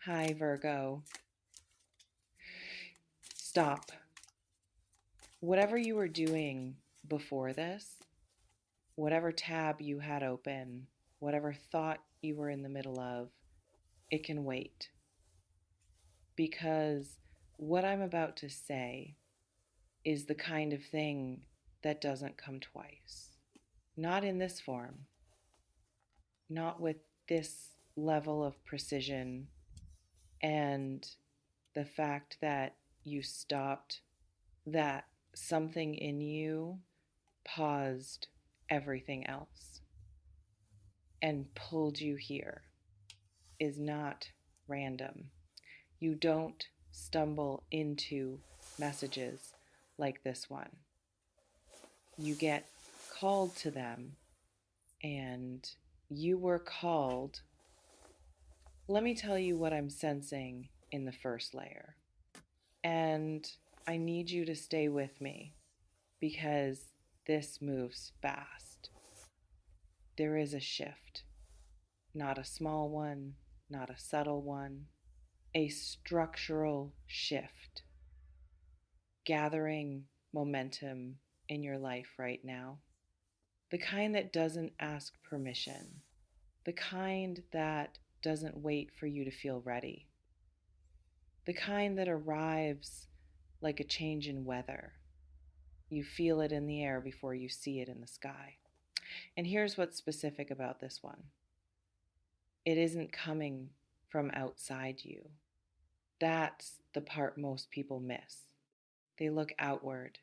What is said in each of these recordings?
Hi, Virgo. Stop. Whatever you were doing before this, whatever tab you had open, whatever thought you were in the middle of, it can wait. Because what I'm about to say is the kind of thing that doesn't come twice. Not in this form, not with this level of precision and the fact that you stopped, that something in you paused everything else and pulled you here is not random. You don't stumble into messages like this one. You get called to them, and you were called. Let me tell you what I'm sensing in the first layer. And I need you to stay with me because this moves fast. There is a shift. Not a small one, not a subtle one, a structural shift gathering momentum in your life right now. The kind that doesn't ask permission, the kind that doesn't wait for you to feel ready, the kind that arrives like a change in weather. You feel it in the air before you see it in the sky. And here's what's specific about this one: it isn't coming from outside you. That's the part most people miss. They look outward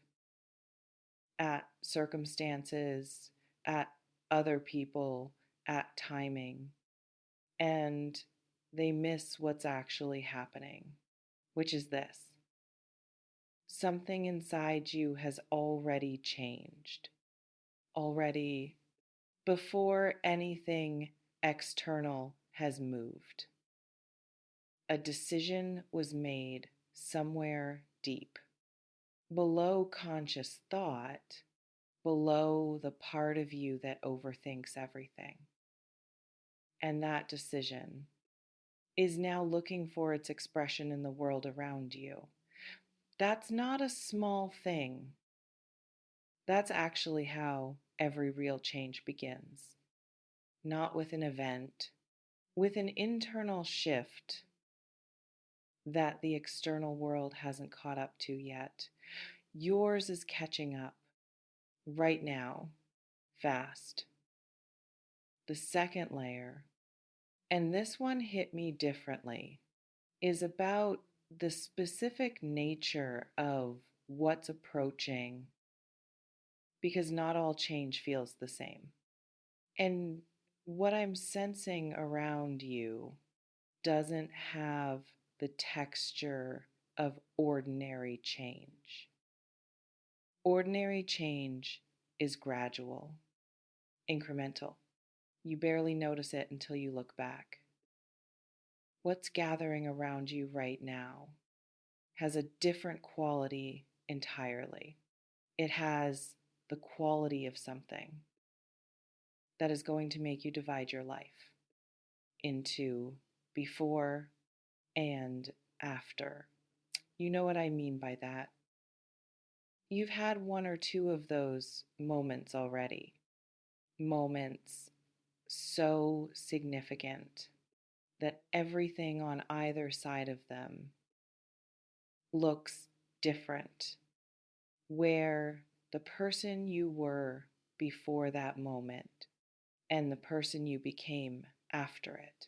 at circumstances, at other people, at timing, and they miss what's actually happening, which is this: something inside you has already changed, already, before anything external has moved. A decision was made somewhere deep, below conscious thought, below the part of you that overthinks everything. And that decision is now looking for its expression in the world around you. That's not a small thing. That's actually how every real change begins. Not with an event, with an internal shift that the external world hasn't caught up to yet. Yours is catching up right now, fast. The second layer, and this one hit me differently, is about the specific nature of what's approaching, because not all change feels the same. And what I'm sensing around you doesn't have the texture of ordinary change. Ordinary change is gradual, incremental. You barely notice it until you look back. What's gathering around you right now has a different quality entirely. It has the quality of something that is going to make you divide your life into before and after. You know what I mean by that. You've had one or two of those moments already. Moments so significant that everything on either side of them looks different, where the person you were before that moment and the person you became after it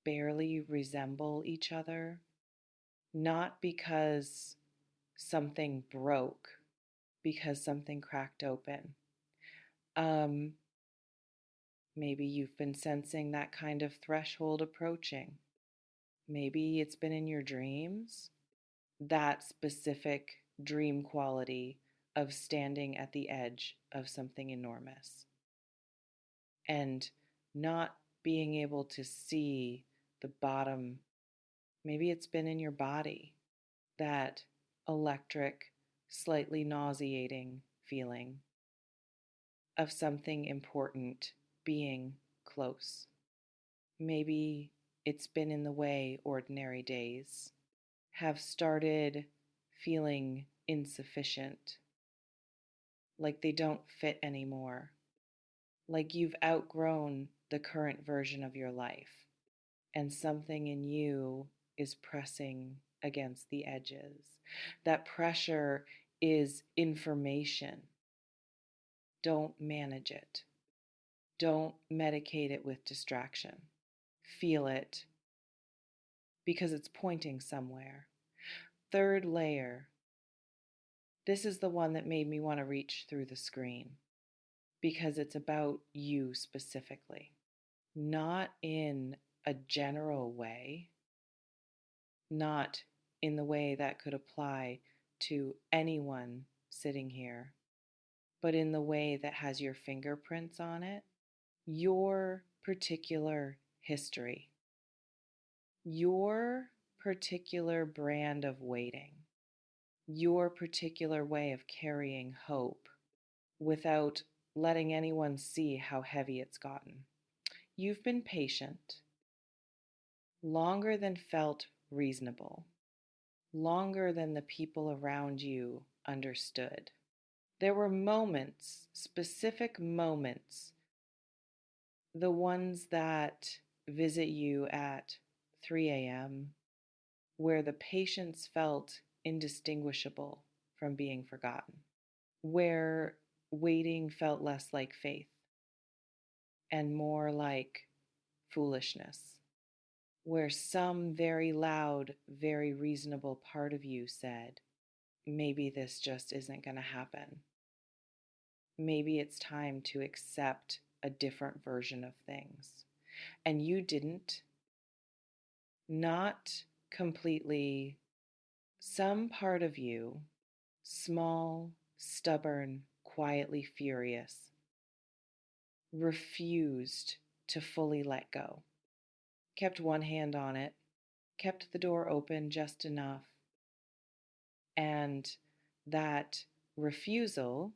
barely resemble each other, not because something broke, because something cracked open. Um, Maybe you've been sensing that kind of threshold approaching. Maybe it's been in your dreams, that specific dream quality of standing at the edge of something enormous and not being able to see the bottom. Maybe it's been in your body, that electric, slightly nauseating feeling of something important being close. Maybe it's been in the way ordinary days have started feeling insufficient, like they don't fit anymore, like you've outgrown the current version of your life, and something in you is pressing against the edges. That pressure is information. Don't manage it. Don't medicate it with distraction. Feel it because it's pointing somewhere. Third layer. This is the one that made me want to reach through the screen because it's about you specifically, not in a general way, not in the way that could apply to anyone sitting here, but in the way that has your fingerprints on it, your particular history, your particular brand of waiting, your particular way of carrying hope without letting anyone see how heavy it's gotten. You've been patient longer than felt reasonable, longer than the people around you understood. There were moments, specific moments, the ones that visit you at 3 a.m., where the patience felt indistinguishable from being forgotten, where waiting felt less like faith and more like foolishness, where some very loud, very reasonable part of you said, maybe this just isn't going to happen. Maybe it's time to accept a different version of things. And you didn't. Not completely. Some part of you, small, stubborn, quietly furious, refused to fully let go. Kept one hand on it, kept the door open just enough. And that refusal,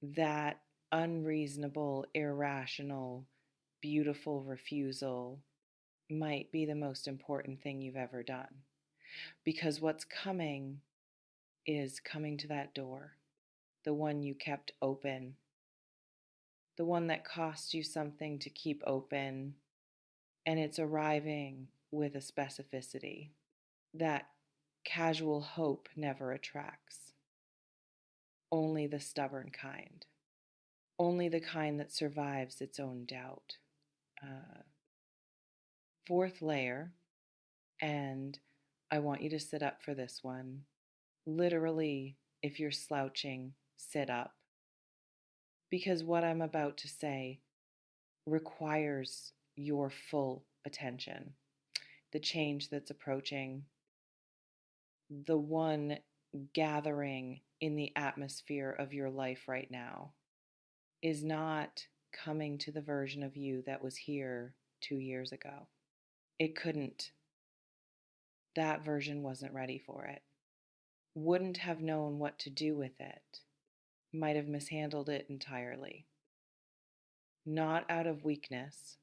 that unreasonable, irrational, beautiful refusal might be the most important thing you've ever done. Because what's coming is coming to that door, the one you kept open, the one that cost you something to keep open, and it's arriving with a specificity that casual hope never attracts. Only the stubborn kind. Only the kind that survives its own doubt. Fourth layer, and I want you to sit up for this one. Literally, if you're slouching, sit up. Because what I'm about to say requires your full attention. The change that's approaching, the one gathering in the atmosphere of your life right now, is not coming to the version of you that was here 2 years ago. It couldn't. That version wasn't ready for it. Wouldn't have known what to do with it. Might have mishandled it entirely. Not out of weakness,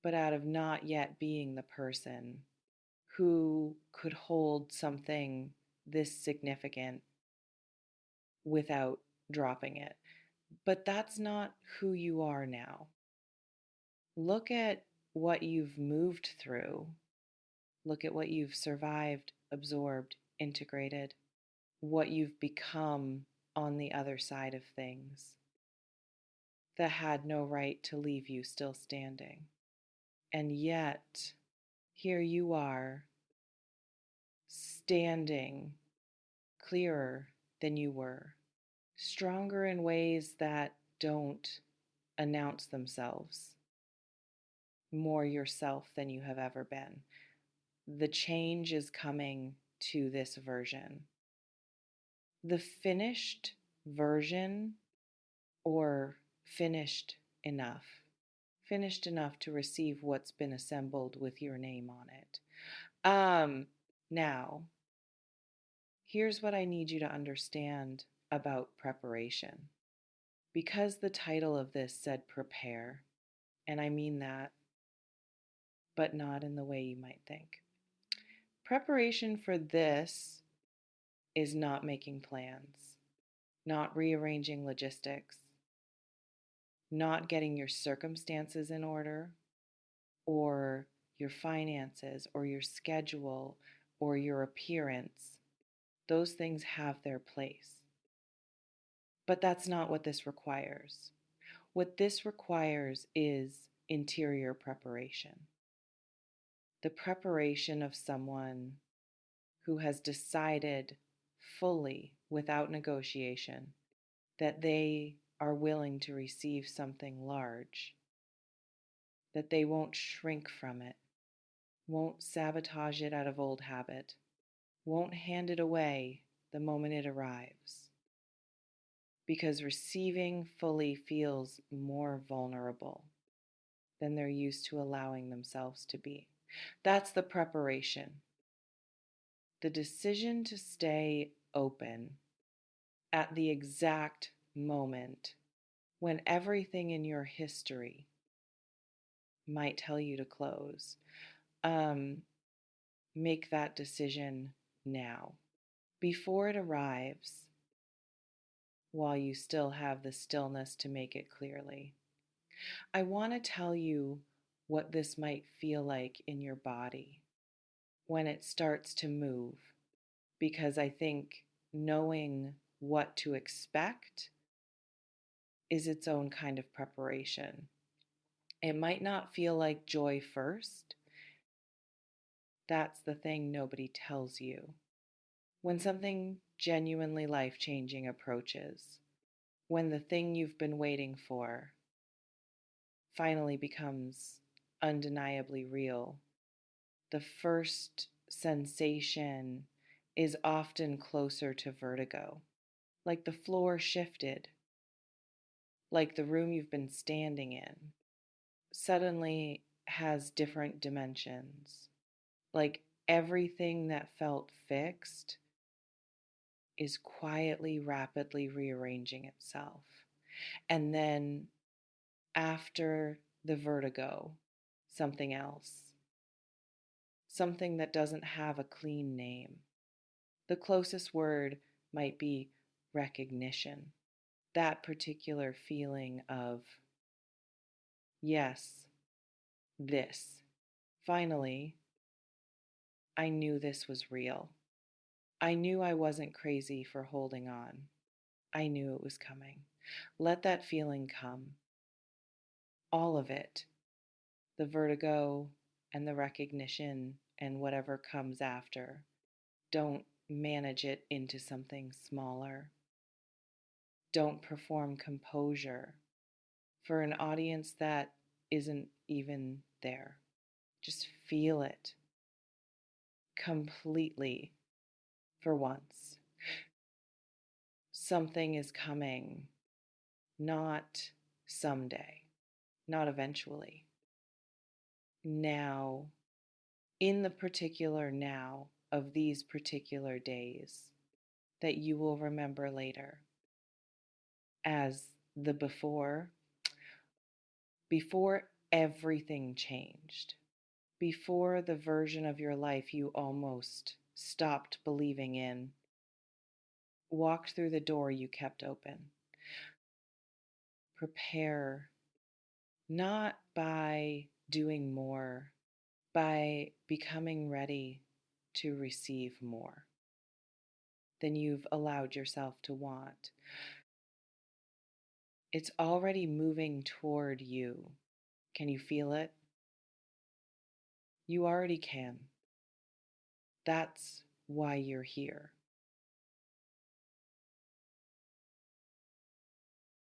but out of not yet being the person who could hold something this significant without dropping it. But that's not who you are now. Look at what you've moved through. Look at what you've survived, absorbed, integrated, what you've become on the other side of things that had no right to leave you still standing. And yet, here you are, standing clearer than you were, stronger in ways that don't announce themselves, more yourself than you have ever been. The change is coming to this version. The finished version, or finished enough to receive what's been assembled with your name on it. Now, here's what I need you to understand about preparation. Because the title of this said prepare, and I mean that, but not in the way you might think. Preparation for this is not making plans, not rearranging logistics, not getting your circumstances in order, or your finances, or your schedule, or your appearance. Those things have their place. But that's not what this requires. What this requires is interior preparation. The preparation of someone who has decided fully, without negotiation, that they are willing to receive something large, that they won't shrink from it, won't sabotage it out of old habit, won't hand it away the moment it arrives. Because receiving fully feels more vulnerable than they're used to allowing themselves to be. That's the preparation. The decision to stay open at the exact moment when everything in your history might tell you to close. Make that decision now, before it arrives, while you still have the stillness to make it clearly. I want to tell you what this might feel like in your body when it starts to move, because I think knowing what to expect is its own kind of preparation. It might not feel like joy first. That's the thing nobody tells you. When something genuinely life-changing approaches, when the thing you've been waiting for finally becomes undeniably real, the first sensation is often closer to vertigo, like the floor shifted, like the room you've been standing in suddenly has different dimensions, like everything that felt fixed is quietly, rapidly rearranging itself. And then after the vertigo, something else, something that doesn't have a clean name. The closest word might be recognition. That particular feeling of, yes, this. Finally, I knew this was real. I knew I wasn't crazy for holding on. I knew it was coming. Let that feeling come. All of it. The vertigo and the recognition and whatever comes after. Don't manage it into something smaller. Don't perform composure for an audience that isn't even there. Just feel it completely for once. Something is coming, not someday, not eventually. Now, in the particular now of these particular days that you will remember later as the before everything changed, before the version of your life you almost stopped believing in walked through the door you kept open. Prepare not by doing more, by becoming ready to receive more than you've allowed yourself to want. It's already moving toward you. Can you feel it? You already can. That's why you're here.